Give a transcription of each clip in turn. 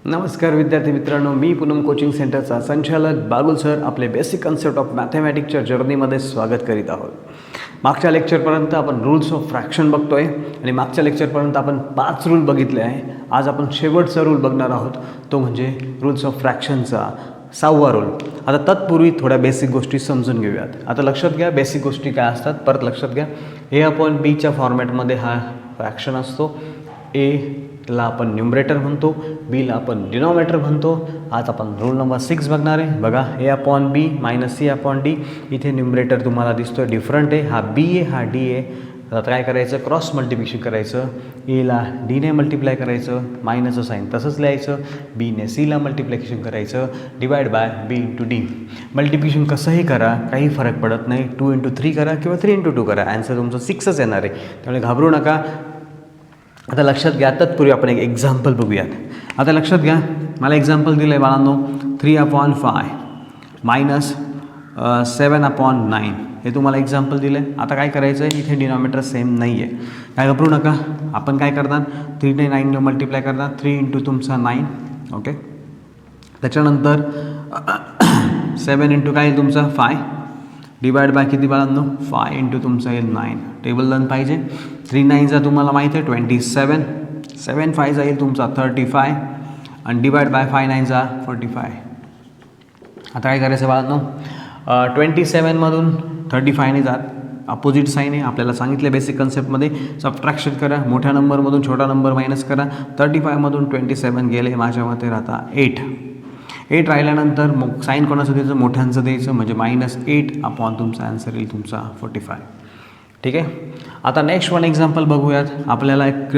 नमस्कार विद्यार्थी मित्रांनो, मी पूनम कोचिंग सेंटरचा संचालक बागुल सर आपले बेसिक कन्सेप्ट ऑफ मॅथमॅटिक्सच्या जर्नीमध्ये स्वागत करीत आहोत. मागच्या लेक्चरपर्यंत आपण रूल्स ऑफ फ्रॅक्शन बघतोय आणि मागच्या लेक्चरपर्यंत आपण 5 रूल बघितले आहे. आज आपण शेवटचा रूल बघणार आहोत, तो म्हणजे रूल्स ऑफ फ्रॅक्शनचा 6वा रूल. आता तत्पूर्वी थोड्या बेसिक गोष्टी समजून घेऊयात. आता लक्षात घ्या बेसिक गोष्टी काय असतात. परत लक्षात घ्या, A/Bच्या फॉर्मॅटमध्ये हा फ्रॅक्शन असतो. ला आपण न्यूमरेटर म्हणतो, बीला आपण डिनॉमिनेटर म्हणतो. आज आपण रूल नंबर 6 बघणार आहे. बघा, A/B मायनस C/D. इथे न्यूमरेटर तुम्हाला दिसतोय डिफरंट आहे, हा B आहे, हा D आहे. आता काय करायचं, क्रॉस मल्टिप्लिकेशन करायचं. Aला Dने मल्टिप्लाय करायचं, मायनसचं साईन तसंच लिहायचं. Bने Cला मल्टिप्लिकेशन करायचं, divide by B × D. Multiplication कसंही करा, काही फरक पडत नाही. 2 × 3 करा किंवा 3 × 2 करा, ॲन्सर तुमचं 6च येणार आहे. त्यामुळे घाबरू नका. आता लक्षात घ्या, तत्पूर्वी आपण एक एक्झाम्पल बघूयात. आता लक्षात घ्या, मला एक्झाम्पल दिलं आहे बाळांनो, 3/5 मायनस 7/9 हे तुम्हाला एक्झाम्पल दिलं आहे. आता काय करायचं आहे, इथे डिनॉमिनेटर सेम नाही आहे, काय घाबरू नका. आपण काय करणार, 3 ने 9 मल्टिप्लाय करणार, 3 × तुमचा 9. ओके, त्याच्यानंतर 7 × काय येईल तुमचा 5 डिवाइड बाय किती बाळांनो, 5 × तुमचं येईल 9. टेबल लन पाहिजे. 3 9 तुमला माहिती आहे 27, 7 5 येईल तुमचा 35 आणि डिवाइड बाय 5 9 45. आता काय करायचं बाळांनो, 27मधून 35ने जात, अपोजिट साईन आहे. आपल्याला सांगितलं बेसिक कन्सेप्टमध्ये सबट्रॅक्शन करा, मोठ्या नंबरमधून छोटा नंबर मायनस करा. 35मधून 27 गेले, माझ्या मते राहता 8 राहिल्यानंतर मग साईन कोणाचं द्यायचं, मोठ्यांचं द्यायचं, म्हणजे -8 तुमचा आन्सर येईल तुमचा 45. ठीक आहे. आता नेक्स्ट वन एक्झाम्पल बघूयात. आपल्याला एक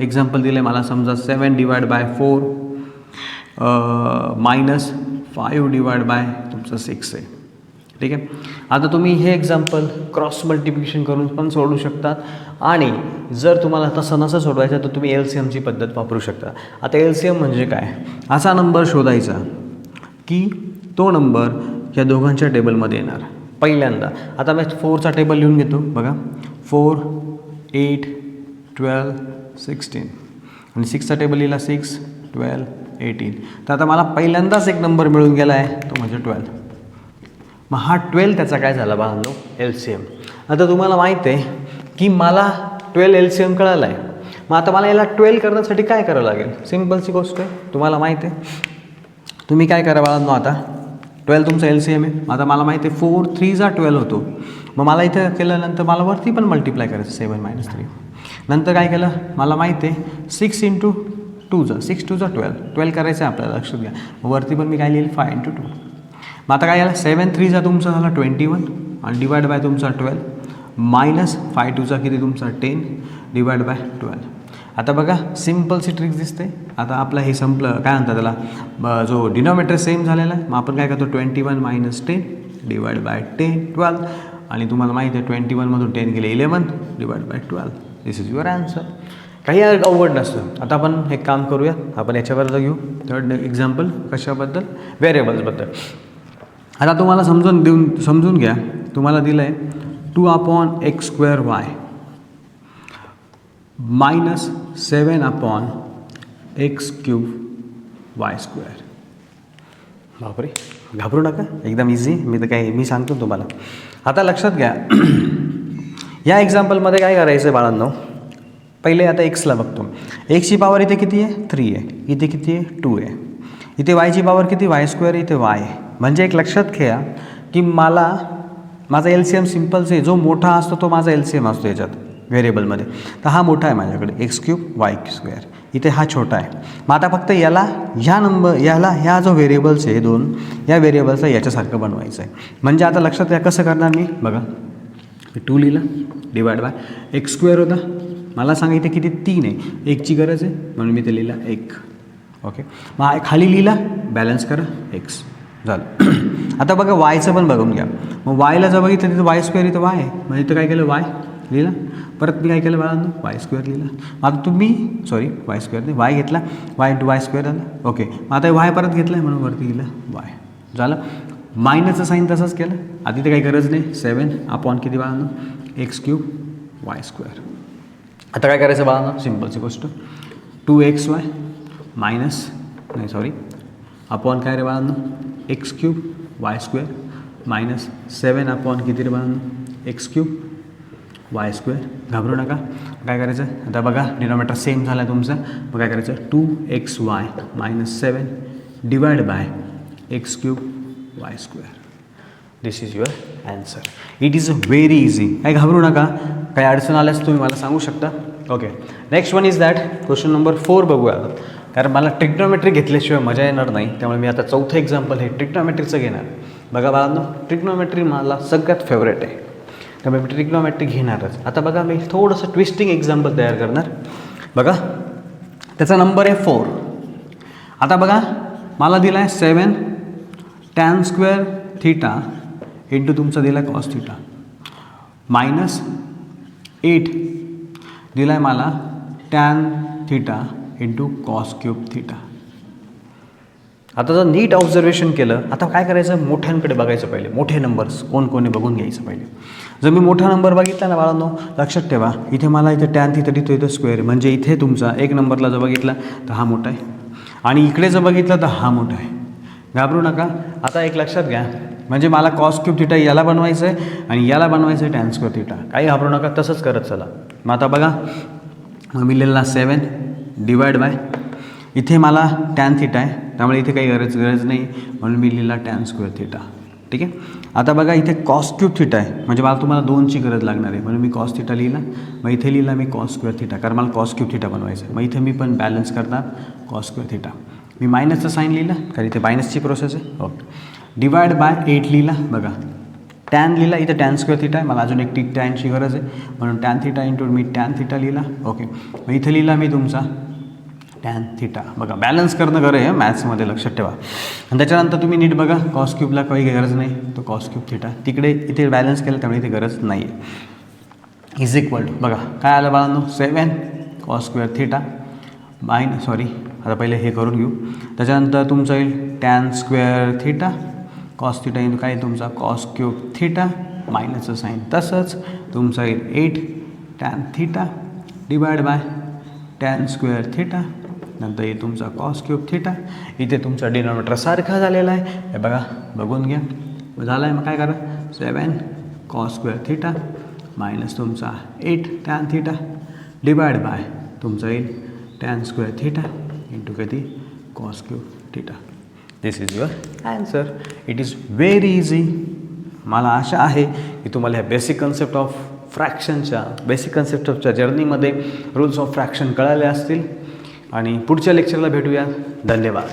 एक्झाम्पल दिलं आहे, मला समजा 7 divide by 4 minus 5 divide by तुमचं 6 आहे. ठीक आहे. आता तुम्ही हे एक्झाम्पल क्रॉस मल्टिप्लिकेशन करून पण सोडवू शकतात आणि जर तुम्हाला तसं नसं सोडवायचं तर तुम्ही LCMची पद्धत वापरू शकता. आता LCM म्हणजे काय, असा नंबर शोधायचा की तो नंबर या दोघांच्या टेबलमध्ये येणार पहिल्यांदा. आता मी 4चा टेबल लिहून घेतो. बघा, 4 8 12 16 आणि 6चा टेबल लिहिला 6 12 18. तर आता मला पहिल्यांदाच एक नंबर मिळून गेला आहे, तो म्हणजे 12. मग हा 12 त्याचा काय झाला बाळांनो, LCM. आता तुम्हाला माहीत आहे की मला 12 LCM कळाला आहे. मग आता मला याला 12 करण्यासाठी काय करावं लागेल, सिम्पलची गोष्ट आहे, तुम्हाला माहीत आहे. तुम्ही काय करा बाळांनो, आता 12 तुमचा LCM आहे. आता मला माहिती आहे 4 3 12 होतो. मग मला इथं केल्यानंतर मला वरती पण मल्टिप्लाय करायचं, 7 - 3. नंतर काय केलं, मला माहिती आहे 6 × 2 6 2 12 करायचं आहे आपल्याला, लक्षात घ्या. वरती पण मी काय लिहिलं 5 × 2. मग आता काय झालं, 7 3 तुमचा झाला 21 आणि डिवाइड बाय तुमचा 12 मायनस 5 2 किती तुमचा 10 डिवाइड बाय 12. आता बघा, सिम्पलची ट्रिक दिसते. आता आपलं हे संपलं, काय म्हणतात त्याला, जो डिनॉमिनेटर सेम झालेला आहे. मग आपण काय करतो, 21 - 10 डिवाइड बाय 10 12 आणि तुम्हाला माहिती आहे 21मधून 10 गेले 11 divide by 12. This is your answer. काही अवघड नसतं. आता आपण एक काम करूया, आपण याच्यावर घेऊ थर्ड एक्झाम्पल. कशाबद्दल, व्हेरिएबल्सबद्दल. आता तुम्हाला समजून घ्या, तुम्हाला दिलं आहे 2/x² मायनस 7/x³ y². बापरे, घाबरू नका, एकदम इझी. मी सांगतो तुम्हाला. आता लक्षात घ्या, या एक्झाम्पलमध्ये काय करायचं आहे बाळांनो, पहिले आता एक्सला बघतो. एक्सची पॉवर इथे किती आहे, 3 आहे. इथे किती आहे, 2 आहे. इथे वायची पॉवर किती, y², इथे y आहे. म्हणजे एक लक्षात घ्या की माझा LCM सिम्पलच आहे. जो मोठा असतो तो माझा LCM असतो याच्यात व्हेरिएबलमध्ये. तर हा मोठा आहे माझ्याकडे, x³ y². इथे हा छोटा आहे. मग आता फक्त याला ह्या जो व्हेरिएबल्स आहे 2, या व्हेरिएबल्सला याच्यासारखं बनवायचं आहे. म्हणजे आता लक्षात घ्या कसं करणार मी. बघा, 2 लिहिलं डिवाइड बाय x² होता. मला सांगा इथे किती, 3 आहे. 1ची गरज आहे म्हणून मी ते लिहिला 1. ओके, मग खाली लिहिला, बॅलन्स करा, x झालं. आता बघा वायचं पण बघून घ्या. मग वायला जर बघितलं तिथं y² इथं y आहे. मग इथं काय केलं, y लिहिला. परत मी काय केलं बाळांनो, y² लिहिला. आता तुम्ही y² नाही, y घेतला, y × y² झालं. ओके, मग आता y परत घेतला आहे म्हणून वरती लिहिलं y झालं. मायनसचं साईन तसंच केलं. आधी तर काही गरज नाही, 7/ किती बाळांनो, x³ y². आता काय करायचं बाळांनो, सिम्पलची गोष्ट, 2xy मायनस नाही सॉरी अपॉन काय रे बाळांनो x cube Y square minus 7 upon किती रे बाळांनो एक्स क्यूब वाय स्क्वेअर. घाबरू नका. काय करायचं आता बघा डिनॉमिनेटर सेम झाला तुमचा. मग काय करायचं 2xy minus 7 divide by x cube Y square. This is your answer. It is very easy. काही घाबरू नका. काही अडचण आल्यास तुम्ही मला सांगू शकता. Okay next one is that question number 4 बघूया. कारण मला ट्रिग्नोमेट्री घेतल्याशिवाय मजा येणार नाही. त्यामुळे मी आता चौथं एक्झाम्पल हे ट्रिग्नोमेट्रीचं घेणार. बघा बाळांनो ट्रिग्नोमेट्री मला सगळ्यात फेवरेट आहे. त्यामुळे मी ट्रिग्नोमेट्री घेणारच. आता बघा मी थोडंसं ट्विस्टिंग एक्झाम्पल तयार करणार. बघा त्याचा नंबर आहे 4. आता बघा मला दिला आहे 7 tan स्क्वेअर थीटा इंटू तुमचा दिला आहे कॉस थीटा मायनस 8 दिला आहे मला tan theta into cos cube theta. आता जर नीट ऑब्झर्वेशन केलं आता काय करायचं मोठ्यांकडे बघायचं पहिले. मोठे नंबर्स कोण कोणी बघून घ्यायचं पहिले. जर मी मोठा नंबर बघितला ना बाळांनो लक्षात ठेवा इथे मला इथे tan थीटा देतो इथं स्क्वेअर आहे. म्हणजे इथे तुमचा एक नंबरला जर बघितला तर हा मोठा आहे आणि इकडे जर बघितलं तर हा मोठा आहे. घाबरू नका. आता एक लक्षात घ्या म्हणजे मला कॉस क्यूब थीटा याला बनवायचं आहे आणि याला बनवायचं आहे tan स्क्वेअर थीटा. काही घाबरू नका तसंच करत चला. मग आता बघा मग मी लिहिलेला 7 डिवाइड बाय इथे मला tan थीटा आहे त्यामुळे इथे काही गरज नाही म्हणून मी लिहिला tan स्क्वेअर थीटा. ठीक आहे. आता बघा इथे कॉस क्यूब थीटा आहे म्हणजे मला तुम्हाला 2ची गरज लागणार आहे म्हणून मी कॉस थीटा लिहिला. मग इथे लिहिला मी कॉस स्क्वेअर थीटा कारण मला कॉस क्यूब थीटा बनवायचं आहे. मग इथे मी पण बॅलन्स करणार कॉस स्क्वेअर थीटा. मी मायनसचं साईन लिहिलं कारण इथे मायनसची प्रोसेस आहे. ओके डिवाइड बाय 8 लिहिला. बघा tan लिहिला इथे tan स्क्वेअर थीटा आहे मला अजून एक टॅनची गरज आहे म्हणून tan थीटा इंटू मी tan थीटा लिहिला. ओके मग इथे लिहिला मी तुमचा tan थीटा. बघा बॅलन्स करणं गरज आहे मॅथ्समध्ये लक्षात ठेवा. आणि त्याच्यानंतर तुम्ही नीट बघा कॉस क्यूबला काही गरज नाही तो कॉस क्यूब थीटा तिकडे इथे बॅलन्स केलं त्यामुळे इथे गरज नाही आहे. इज इक्वल टू बघा काय आलं बाळांनो 7 कॉस स्क्वेअर थीटा सॉरी आता पहिले हे करून घेऊ. त्याच्यानंतर तुमचं येईल tan square theta cos theta into काय तुमचा कॉस क्यूब थीटा मायनसचं साईन. तसंच तुमचं येईल 8 tan theta divide by tan square theta नंतर येईल तुमचा कॉस क्यूब थीटा. इथे तुमचा डिनॉमिनेटर सारखा झालेला आहे हे बघा बघून घ्या. झाला आहे मग काय करा 7 कॉस स्क्वेअर थीटा मायनस तुमचा 8 tan थीटा डिवाइड बाय तुमचा येईल tan स्क्वेअर थीटा इंटू किती cos cube theta. This is your answer. It is very easy. मला आशा आहे की तुम्हाला ह्या बेसिक कन्सेप्ट ऑफ फ्रॅक्शनच्या बेसिक कन्सेप्ट ऑफच्या जर्नीमध्ये रूल्स ऑफ फ्रॅक्शन कळाले असतील आणि पुढच्या लेक्चरला भेटूया. धन्यवाद.